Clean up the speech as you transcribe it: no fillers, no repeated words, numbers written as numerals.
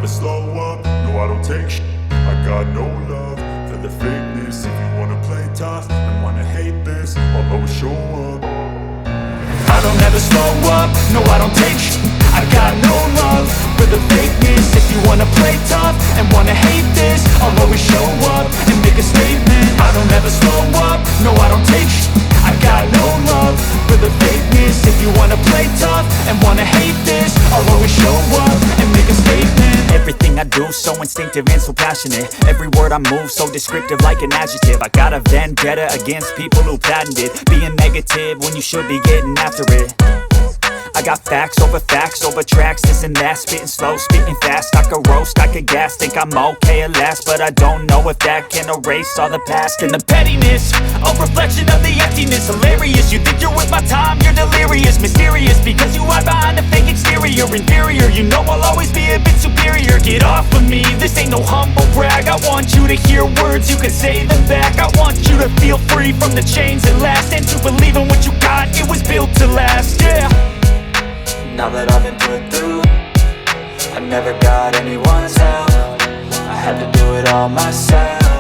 never slow up, no I don't take shit. I got no love for the fakeness. If you wanna play tough and wanna hate this, I'll always show up. I don't ever slow up, no I don't take shit. I got no love for the fakeness. If you wanna play tough and wanna hate this, I'll always show up and make a statement. I don't ever slow up, no I don't take shit. I got no love for the fakeness. If you wanna play tough and wanna hate this, I'll always show up and make a statement. Everything I do so instinctive and so passionate. Every word I move so descriptive like an adjective. I got a vendetta against people who patented being negative when you should be getting after it. I got facts over tracks, this and that. Spitting slow, spitting fast. I could roast, I could gas. Think I'm okay at last, but I don't know if that can erase all the past. And the pettiness, a reflection of the emptiness. Hilarious, you think you're worth my time, you're delirious. Mysterious, because you hide behind a fake exterior. Inferior, you know I'll always be a bit superior. Get off of me, this ain't no humble brag. I want you to hear words, you can say them back. I want you to feel free from the chains that last, and to believe in what you got, it was built to last, yeah. Now that I've been put through, I never got anyone's help. I had to do it all myself.